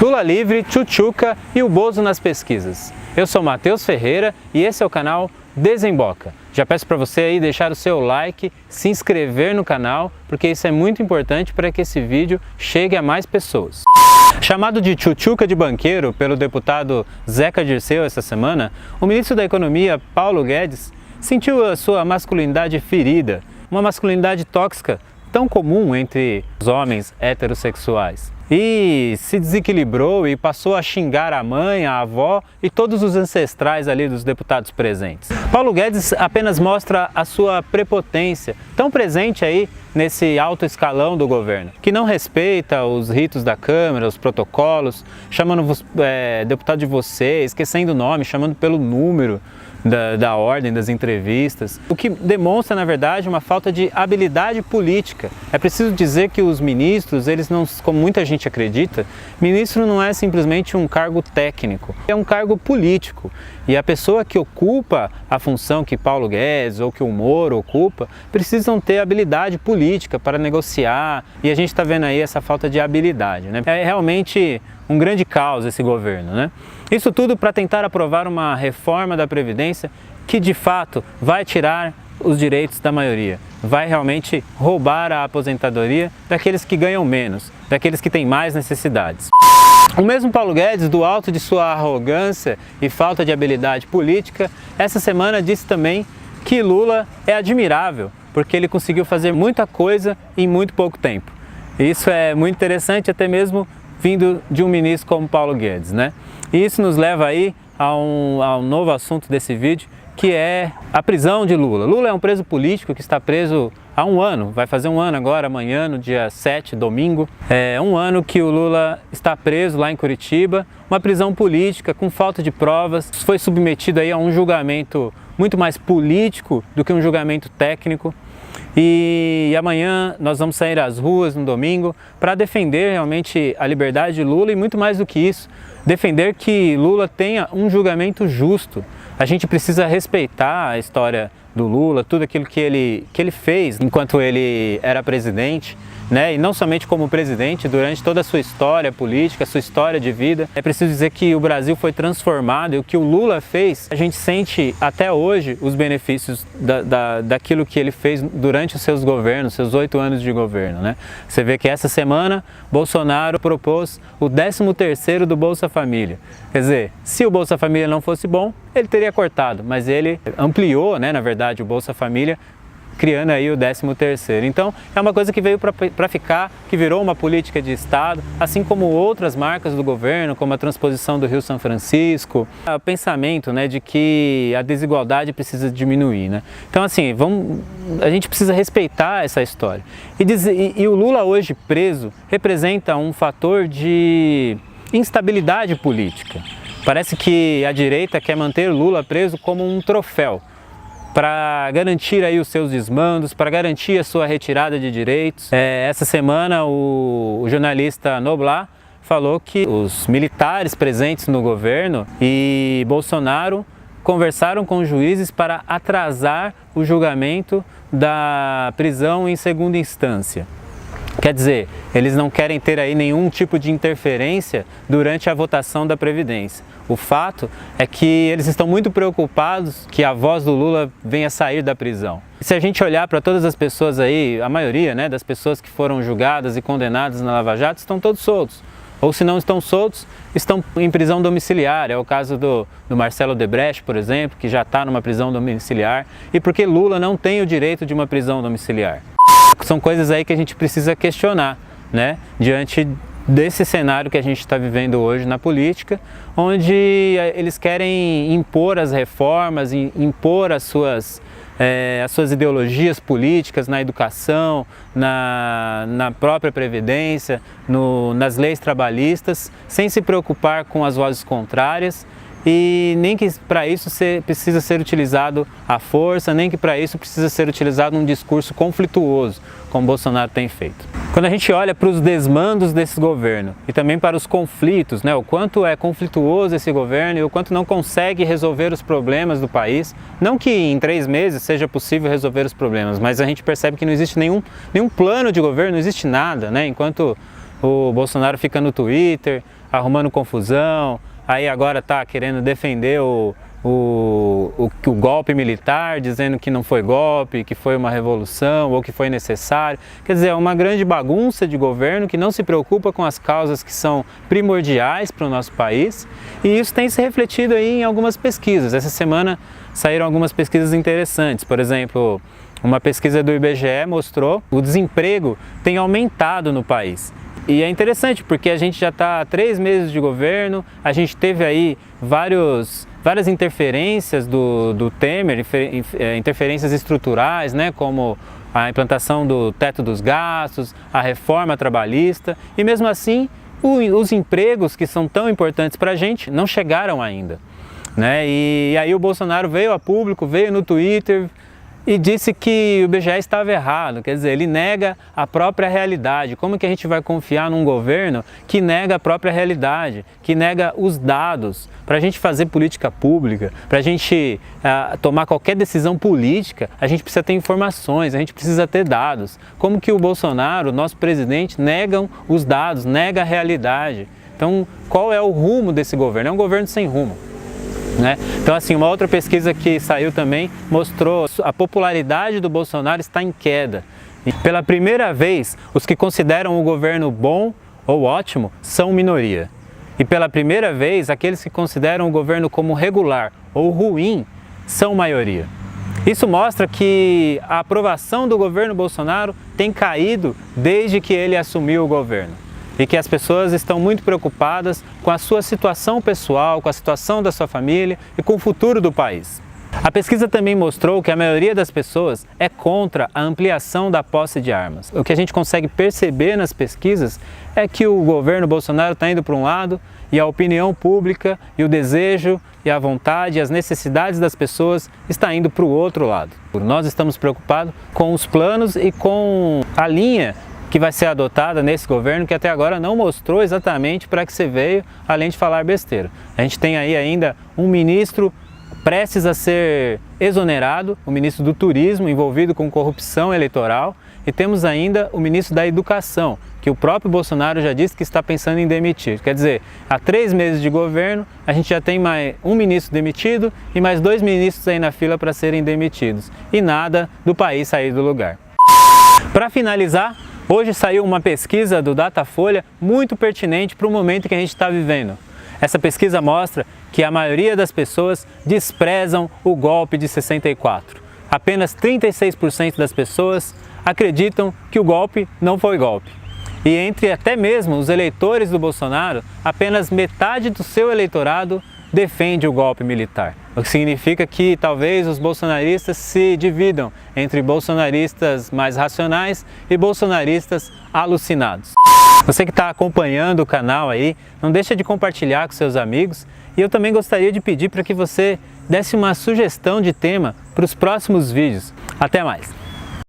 Lula livre, tchutchuca e o Bozo nas pesquisas. Eu sou Matheus Ferreira e esse é o canal Desemboca. Já peço para você aí deixar o seu like, se inscrever no canal, porque isso é muito importante para que esse vídeo chegue a mais pessoas. Chamado de tchutchuca de banqueiro pelo deputado Zeca Dirceu essa semana, o ministro da Economia, Paulo Guedes, sentiu a sua masculinidade ferida, uma masculinidade tóxica tão comum entre os homens heterossexuais. E se desequilibrou e passou a xingar a mãe, a avó e todos os ancestrais ali dos deputados presentes. Paulo Guedes apenas mostra a sua prepotência, tão presente aí nesse alto escalão do governo, que não respeita os ritos da Câmara, os protocolos, chamando deputado de você, esquecendo o nome, chamando pelo número da ordem das entrevistas, o que demonstra, na verdade, uma falta de habilidade política. É preciso dizer que os ministros, eles não, como muita gente acredita, ministro não é simplesmente um cargo técnico, é um cargo político. E a pessoa que ocupa a função que Paulo Guedes ou que o Moro ocupa, precisam ter habilidade política para negociar, e a gente está vendo aí essa falta de habilidade, né? É realmente um grande caos esse governo, né? Isso tudo para tentar aprovar uma reforma da Previdência que de fato vai tirar os direitos da maioria, vai realmente roubar a aposentadoria daqueles que ganham menos, daqueles que têm mais necessidades. O mesmo Paulo Guedes, do alto de sua arrogância e falta de habilidade política, essa semana disse também que Lula é admirável, porque ele conseguiu fazer muita coisa em muito pouco tempo. Isso é muito interessante, até mesmo vindo de um ministro como Paulo Guedes, né? E isso nos leva aí a um novo assunto desse vídeo, que é a prisão de Lula. Lula é um preso político que está preso há um ano, vai fazer um ano agora, amanhã, no dia 7, domingo. É um ano que o Lula está preso lá em Curitiba, uma prisão política com falta de provas, foi submetido aí a um julgamento muito mais político do que um julgamento técnico. E amanhã nós vamos sair às ruas no domingo para defender realmente a liberdade de Lula e muito mais do que isso, defender que Lula tenha um julgamento justo. A gente precisa respeitar a história do Lula, tudo aquilo que ele fez enquanto ele era presidente, né? E não somente como presidente, durante toda a sua história política, a sua história de vida. É preciso dizer que o Brasil foi transformado e o que o Lula fez, a gente sente até hoje os benefícios daquilo que ele fez durante os seus governos, seus 8 anos de governo, né? Você vê que essa semana Bolsonaro propôs o 13º do Bolsa Família. Quer dizer, se o Bolsa Família não fosse bom, ele teria cortado, mas ele ampliou, né, na verdade, o Bolsa Família, criando aí o 13º. Então, é uma coisa que veio para ficar, que virou uma política de Estado, assim como outras marcas do governo, como a transposição do Rio São Francisco, o pensamento, né, de que a desigualdade precisa diminuir, né? Então, assim, a gente precisa respeitar essa história. E o Lula hoje preso representa um fator de instabilidade política. Parece que a direita quer manter Lula preso como um troféu, para garantir aí os seus desmandos, para garantir a sua retirada de direitos. Essa semana o jornalista Noblar falou que os militares presentes no governo e Bolsonaro conversaram com os juízes para atrasar o julgamento da prisão em segunda instância. Quer dizer, eles não querem ter aí nenhum tipo de interferência durante a votação da Previdência. O fato é que eles estão muito preocupados que a voz do Lula venha sair da prisão. Se a gente olhar para todas as pessoas aí, a maioria, né, das pessoas que foram julgadas e condenadas na Lava Jato estão todos soltos. Ou se não estão soltos, estão em prisão domiciliar. É o caso do Marcelo Odebrecht, por exemplo, que já está numa prisão domiciliar. E porque Lula não tem o direito de uma prisão domiciliar. São coisas aí que a gente precisa questionar, né, diante desse cenário que a gente está vivendo hoje na política, onde eles querem impor as reformas, impor as suas ideologias políticas na educação, na própria Previdência, nas leis trabalhistas, sem se preocupar com as vozes contrárias. E nem que para isso precisa ser utilizado a força, nem que para isso precisa ser utilizado um discurso conflituoso, como Bolsonaro tem feito. Quando a gente olha para os desmandos desse governo e também para os conflitos, né, o quanto é conflituoso esse governo e o quanto não consegue resolver os problemas do país, não que em 3 meses seja possível resolver os problemas, mas a gente percebe que não existe nenhum plano de governo, não existe nada, né, enquanto o Bolsonaro fica no Twitter, arrumando confusão, aí agora está querendo defender o golpe militar, dizendo que não foi golpe, que foi uma revolução ou que foi necessário. Quer dizer, é uma grande bagunça de governo que não se preocupa com as causas que são primordiais para o nosso país, e isso tem se refletido aí em algumas pesquisas. Essa semana saíram algumas pesquisas interessantes. Por exemplo, uma pesquisa do IBGE mostrou que o desemprego tem aumentado no país. E é interessante porque a gente já está há 3 meses de governo, a gente teve aí várias interferências do Temer, interferências estruturais, né, como a implantação do teto dos gastos, a reforma trabalhista, e mesmo assim os empregos que são tão importantes para a gente não chegaram ainda, né? E aí o Bolsonaro veio a público, veio no Twitter e disse que o IBGE estava errado, quer dizer, ele nega a própria realidade. Como que a gente vai confiar num governo que nega a própria realidade, que nega os dados? Para a gente fazer política pública, para a gente tomar qualquer decisão política, a gente precisa ter informações, a gente precisa ter dados. Como que o Bolsonaro, o nosso presidente, negam os dados, nega a realidade? Então, qual é o rumo desse governo? É um governo sem rumo, né? Então, assim, uma outra pesquisa que saiu também mostrou que a popularidade do Bolsonaro está em queda. E pela primeira vez, os que consideram o governo bom ou ótimo são minoria. E pela primeira vez, aqueles que consideram o governo como regular ou ruim são maioria. Isso mostra que a aprovação do governo Bolsonaro tem caído desde que ele assumiu o governo. E que as pessoas estão muito preocupadas com a sua situação pessoal, com a situação da sua família e com o futuro do país. A pesquisa também mostrou que a maioria das pessoas é contra a ampliação da posse de armas. O que a gente consegue perceber nas pesquisas é que o governo Bolsonaro está indo para um lado e a opinião pública e o desejo e a vontade e as necessidades das pessoas está indo para o outro lado. Nós estamos preocupados com os planos e com a linha que vai ser adotada nesse governo, que até agora não mostrou exatamente para que você veio, além de falar besteira. A gente tem aí ainda um ministro prestes a ser exonerado, o ministro do Turismo, envolvido com corrupção eleitoral, e temos ainda o ministro da Educação, que o próprio Bolsonaro já disse que está pensando em demitir. Quer dizer, há 3 meses de governo, a gente já tem mais um ministro demitido e mais 2 ministros aí na fila para serem demitidos. E nada do país sair do lugar. Para finalizar, hoje saiu uma pesquisa do Datafolha muito pertinente para o momento que a gente está vivendo. Essa pesquisa mostra que a maioria das pessoas desprezam o golpe de 64. Apenas 36% das pessoas acreditam que o golpe não foi golpe. E entre até mesmo os eleitores do Bolsonaro, apenas metade do seu eleitorado defende o golpe militar. O que significa que talvez os bolsonaristas se dividam entre bolsonaristas mais racionais e bolsonaristas alucinados. Você que está acompanhando o canal aí, não deixa de compartilhar com seus amigos, e eu também gostaria de pedir para que você desse uma sugestão de tema para os próximos vídeos. Até mais!